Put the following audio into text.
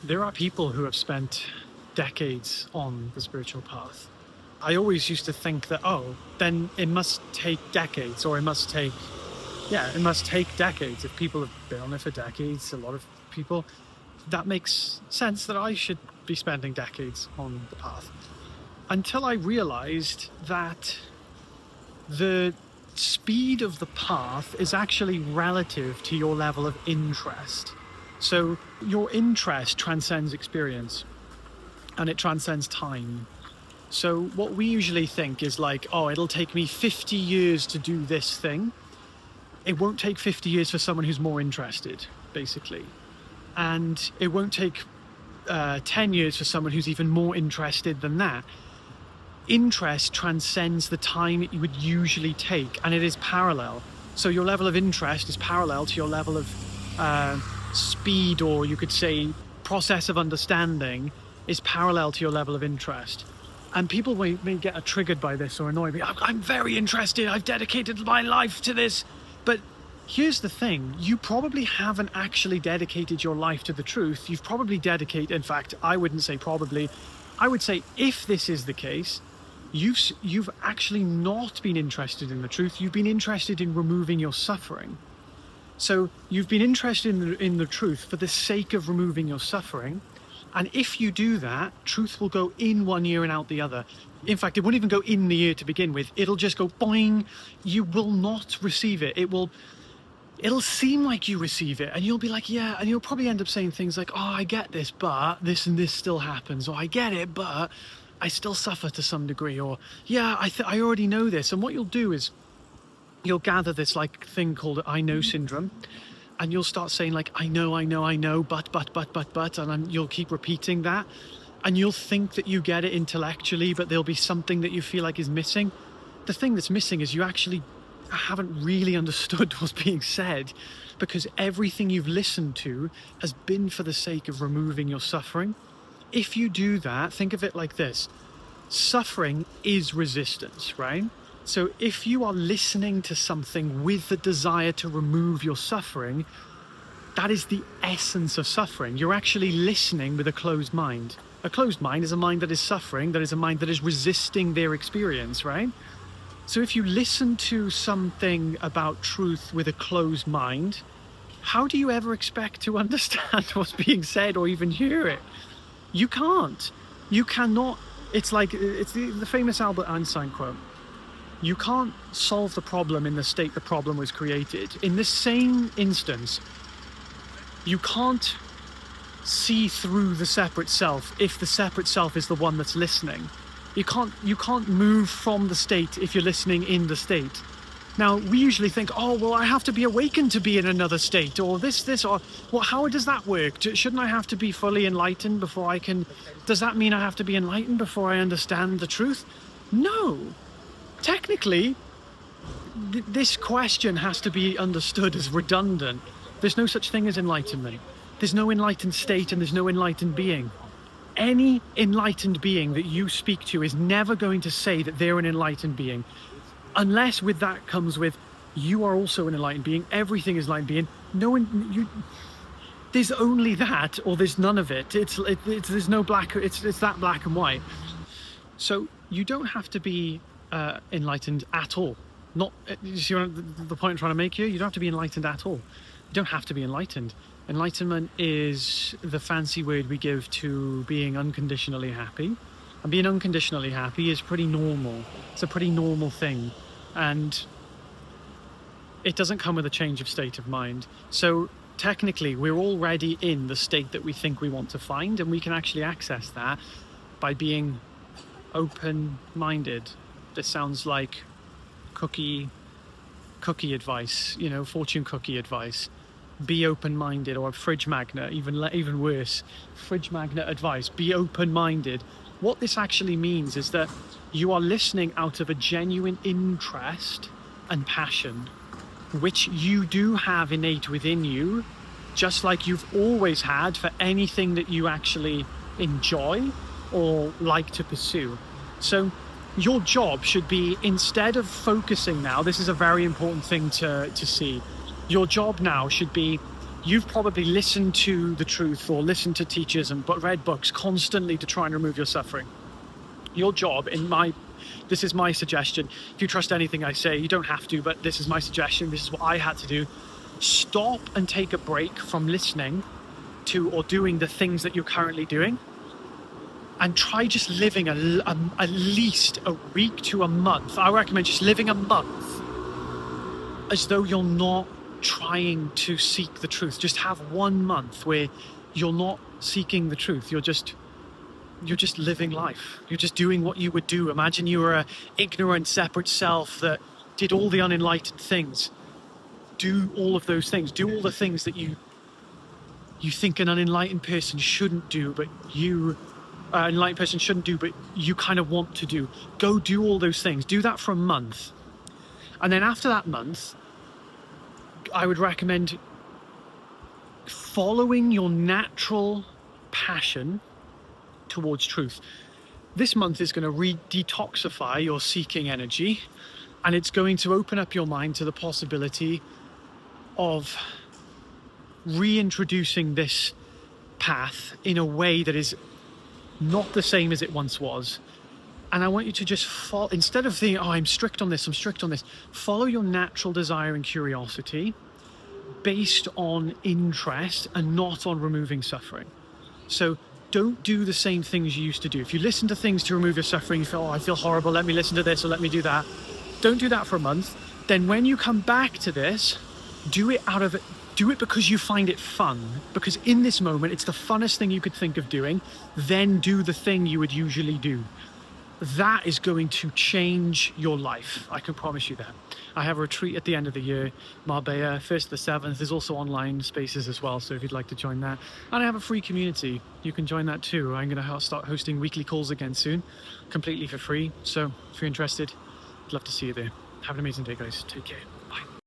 There are people who have spent decades on the spiritual path. I always used to think that, oh, then it must take decades, or it must take decades. If people have been on it for decades, a lot of people, that makes sense that I should be spending decades on the path. Until I realized that the speed of the path is actually relative to your level of interest. So your interest transcends experience, and it transcends time. So what we usually think is like, oh, it'll take me 50 years to do this thing. It won't take 50 years for someone who's more interested, basically. And it won't take 10 years for someone who's even more interested than that. Interest transcends the time it would usually take, and it is parallel. So your level of interest is parallel to your level of speed, or you could say process of understanding is parallel to your level of interest. And people may get triggered by this or annoyed me. I'm very interested. I've dedicated my life to this. But here's the thing. You probably haven't actually dedicated your life to the truth. You've probably dedicated, in fact, I wouldn't say probably. I would say if this is the case, you've actually not been interested in the truth. You've been interested in removing your suffering. So you've been interested in the truth for the sake of removing your suffering. And if you do that, truth will go in one ear and out the other. In fact, it won't even go in the ear to begin with. It'll just go boing. You will not receive it. It'll seem like you receive it, and you'll be like, yeah, and you'll probably end up saying things like, oh, I get this, but this and this still happens. Or I get it, but I still suffer to some degree. Or yeah, I already know this. And what you'll do is you'll gather this like thing called I know syndrome. And you'll start saying like, I know, but, and you'll keep repeating that. And you'll think that you get it intellectually, but there'll be something that you feel like is missing. The thing that's missing is you actually haven't really understood what's being said, because everything you've listened to has been for the sake of removing your suffering. If you do that, think of it like this. Suffering is resistance, right? So if you are listening to something with the desire to remove your suffering, that is the essence of suffering. You're actually listening with a closed mind. A closed mind is a mind that is suffering, that is a mind that is resisting their experience, right? So if you listen to something about truth with a closed mind, how do you ever expect to understand what's being said or even hear it? You can't. You cannot. It's the famous Albert Einstein quote. You can't solve the problem in the state the problem was created. In this same instance, you can't see through the separate self if the separate self is the one that's listening. You can't move from the state if you're listening in the state. Now, we usually think, oh, well, I have to be awakened to be in another state, or this, or, well, how does that work? Shouldn't I have to be fully enlightened before I can, does that mean I have to be enlightened before I understand the truth? No. Technically, this question has to be understood as redundant. There's no such thing as enlightenment. There's no enlightened state and there's no enlightened being. Any enlightened being that you speak to is never going to say that they're an enlightened being. Unless with that comes with, you are also an enlightened being, everything is enlightened being. There's only that, or there's none of it. There's no black, it's that black and white. So you don't have to be enlightened at all. Not, you see the point I'm trying to make here? You don't have to be enlightened at all. You don't have to be enlightened. Enlightenment is the fancy word we give to being unconditionally happy. And being unconditionally happy is pretty normal. It's a pretty normal thing. And it doesn't come with a change of state of mind. So technically, we're already in the state that we think we want to find, and we can actually access that by being open-minded. This sounds like cookie advice, fortune cookie advice. Be open-minded, or fridge magnet, even worse. Fridge magnet advice, be open-minded. What this actually means is that you are listening out of a genuine interest and passion, which you do have innate within you, just like you've always had for anything that you actually enjoy or like to pursue. So your job should be, instead of focusing now, this is a very important thing to see. Your job now should be, you've probably listened to the truth or listened to teachers and read books constantly to try and remove your suffering. Your job, this is my suggestion. If you trust anything I say, you don't have to, but this is my suggestion. This is what I had to do. Stop and take a break from listening to or doing the things that you're currently doing, and try just living at least a week to a month. I recommend just living a month as though you're not trying to seek the truth. Just have 1 month where you're not seeking the truth. You're just living life. You're just doing what you would do. Imagine you were an ignorant, separate self that did all the unenlightened things. Do all of those things. Do all the things that you think an unenlightened person shouldn't do, but enlightened person shouldn't do, but you kind of want to do. Go do all those things. Do that for a month. And then after that month, I would recommend following your natural passion towards truth. This month is going to detoxify your seeking energy, and it's going to open up your mind to the possibility of reintroducing this path in a way that is not the same as it once was. And I want you to just instead of thinking, oh, I'm strict on this, follow your natural desire and curiosity based on interest and not on removing suffering. So don't do the same things you used to do. If you listen to things to remove your suffering, you feel, oh, I feel horrible, let me listen to this or let me do that. Don't do that for a month. Then when you come back to this, do it because you find it fun. Because in this moment, it's the funnest thing you could think of doing. Then do the thing you would usually do. That is going to change your life. I can promise you that. I have a retreat at the end of the year, Marbella, 1st to the 7th. There's also online spaces as well, so if you'd like to join that. And I have a free community. You can join that too. I'm going to start hosting weekly calls again soon, completely for free. So if you're interested, I'd love to see you there. Have an amazing day, guys. Take care. Bye.